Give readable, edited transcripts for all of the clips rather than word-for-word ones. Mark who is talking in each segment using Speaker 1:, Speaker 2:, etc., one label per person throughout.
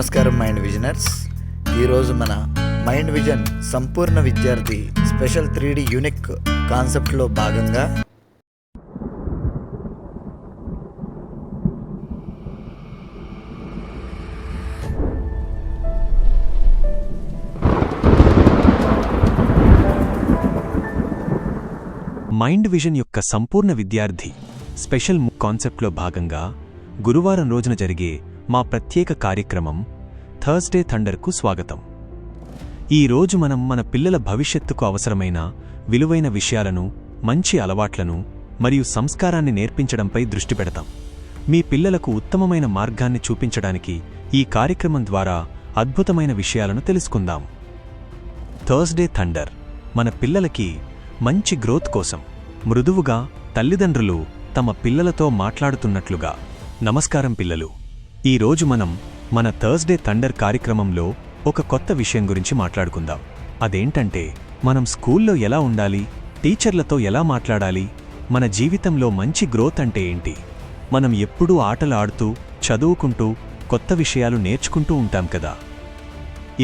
Speaker 1: నమస్కారం మైండ్ విజనర్స్. ఈరోజు మన మైండ్ విజన్ సంపూర్ణ విద్యార్థి స్పెషల్ 3D యూనిక్ కాన్సెప్ట్లో భాగంగా
Speaker 2: మైండ్ విజన్ యొక్క సంపూర్ణ విద్యార్థి స్పెషల్ కాన్సెప్ట్లో భాగంగా గురువారం రోజున జరిగే మా ప్రత్యేక కార్యక్రమం థర్స్డే థండర్కు స్వాగతం. ఈ రోజు మనం మన పిల్లల భవిష్యత్తుకు అవసరమైన విలువైన విషయాలను, మంచి అలవాట్లను మరియు సంస్కారాన్ని నేర్పించడంపై దృష్టి పెడతాం. మీ పిల్లలకు ఉత్తమమైన మార్గాన్ని చూపించడానికి ఈ కార్యక్రమం ద్వారా అద్భుతమైన విషయాలను తెలుసుకుందాం. థర్స్డే థండర్ మన పిల్లలకి మంచి గ్రోత్ కోసం మృదువుగా తల్లిదండ్రులు తమ పిల్లలతో మాట్లాడుతున్నట్లుగా. నమస్కారం పిల్లలు, ఈరోజు మనం మన థర్స్డే థండర్ కార్యక్రమంలో ఒక కొత్త విషయం గురించి మాట్లాడుకుందాం. అదేంటంటే మనం స్కూల్లో ఎలా ఉండాలి, టీచర్లతో ఎలా మాట్లాడాలి, మన జీవితంలో మంచి గ్రోత్ అంటే ఏంటి. మనం ఎప్పుడూ ఆటలు ఆడుతూ, చదువుకుంటూ, కొత్త విషయాలు నేర్చుకుంటూ ఉంటాం కదా.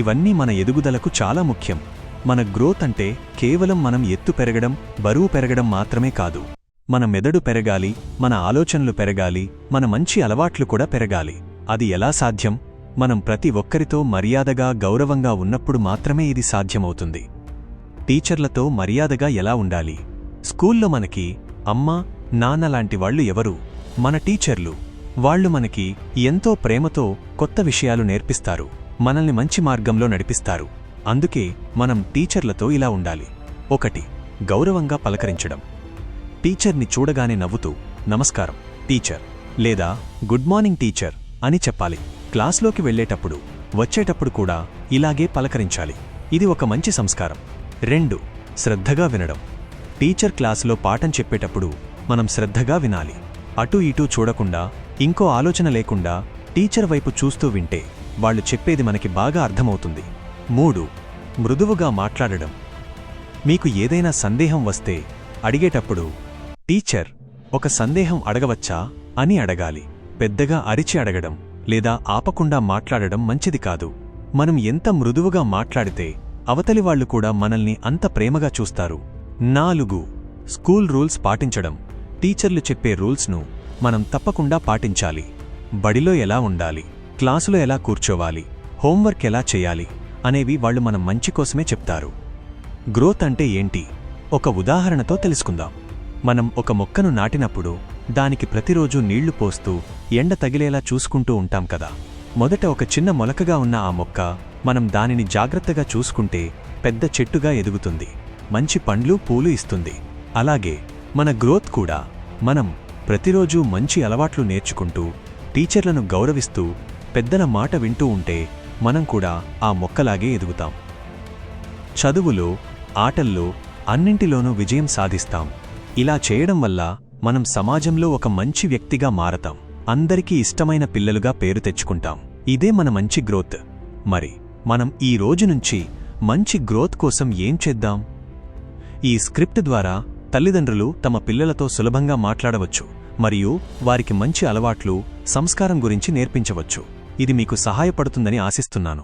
Speaker 2: ఇవన్నీ మన ఎదుగుదలకు చాలా ముఖ్యం. మన గ్రోత్ అంటే కేవలం మనం ఎత్తు పెరగడం, బరువు పెరగడం మాత్రమే కాదు. మన మెదడు పెరగాలి, మన ఆలోచనలు పెరగాలి, మన మంచి అలవాట్లు కూడా పెరగాలి. అది ఎలా సాధ్యం? మనం ప్రతి ఒక్కరితో మర్యాదగా, గౌరవంగా ఉన్నప్పుడు మాత్రమే ఇది సాధ్యమవుతుంది. టీచర్లతో మర్యాదగా ఎలా ఉండాలి? స్కూల్లో మనకి అమ్మ, నాన్న లాంటి వాళ్లు ఎవరు? మన టీచర్లు. వాళ్లు మనకి ఎంతో ప్రేమతో కొత్త విషయాలు నేర్పిస్తారు, మనల్ని మంచి మార్గంలో నడిపిస్తారు. అందుకే మనం టీచర్లతో ఇలా ఉండాలి. 1. గౌరవంగా పలకరించడం. టీచర్ని చూడగానే నవ్వుతూ నమస్కారం టీచర్ లేదా గుడ్ మార్నింగ్ టీచర్ అని చెప్పాలి. క్లాస్లోకి వెళ్లేటప్పుడు, వచ్చేటప్పుడు కూడా ఇలాగే పలకరించాలి. ఇది ఒక మంచి సంస్కారం. 2. శ్రద్ధగా వినడం. టీచర్ క్లాసులో పాఠం చెప్పేటప్పుడు మనం శ్రద్ధగా వినాలి. అటూ ఇటూ చూడకుండా, ఇంకో ఆలోచన లేకుండా టీచర్ వైపు చూస్తూ వింటే వాళ్ళు చెప్పేది మనకి బాగా అర్థమవుతుంది. 3. మృదువుగా మాట్లాడడం. మీకు ఏదైనా సందేహం వస్తే అడిగేటప్పుడు టీచర్, ఒక సందేహం అడగవచ్చా అని అడగాలి. పెద్దగా అరిచి అడగడం లేదా ఆపకుండా మాట్లాడడం మంచిది కాదు. మనం ఎంత మృదువుగా మాట్లాడితే అవతలి వాళ్లు కూడా మనల్ని అంత ప్రేమగా చూస్తారు. 4. స్కూల్ రూల్స్ పాటించడం. టీచర్లు చెప్పే రూల్స్ను మనం తప్పకుండా పాటించాలి. బడిలో ఎలా ఉండాలి, క్లాసులో ఎలా కూర్చోవాలి, హోంవర్క్ ఎలా చేయాలి అనేవి వాళ్లు మన మంచి కోసమే చెప్తారు. గ్రోత్ అంటే ఏంటి? ఒక ఉదాహరణతో తెలుసుకుందాం. మనం ఒక మొక్కను నాటినప్పుడు దానికి ప్రతిరోజూ నీళ్లు పోస్తూ, ఎండ తగిలేలా చూసుకుంటూ ఉంటాం కదా. మొదట ఒక చిన్న మొలకగా ఉన్న ఆ మొక్క, మనం దానిని జాగ్రత్తగా చూసుకుంటే పెద్ద చెట్టుగా ఎదుగుతుంది, మంచి పండ్లు, పూలు ఇస్తుంది. అలాగే మన గ్రోత్ కూడా మనం ప్రతిరోజూ మంచి అలవాట్లు నేర్చుకుంటూ, టీచర్లను గౌరవిస్తూ, పెద్దల మాట వింటూ ఉంటే మనం కూడా ఆ మొక్కలాగే ఎదుగుతాం. చదువులో, ఆటల్లో, అన్నింటిలోనూ విజయం సాధిస్తాం. ఇలా చేయడం వల్ల మనం సమాజంలో ఒక మంచి వ్యక్తిగా మారతాం. అందరికీ ఇష్టమైన పిల్లలుగా పేరు తెచ్చుకుంటాం. ఇదే మన మంచి గ్రోత్. మరి మనం ఈ రోజు నుంచి మంచి గ్రోత్ కోసం ఏం చేద్దాం? ఈ స్క్రిప్ట్ ద్వారా తల్లిదండ్రులు తమ పిల్లలతో సులభంగా మాట్లాడవచ్చు మరియు వారికి మంచి అలవాట్లు, సంస్కారం గురించి నేర్పించవచ్చు. ఇది మీకు సహాయపడుతుందని ఆశిస్తున్నాను.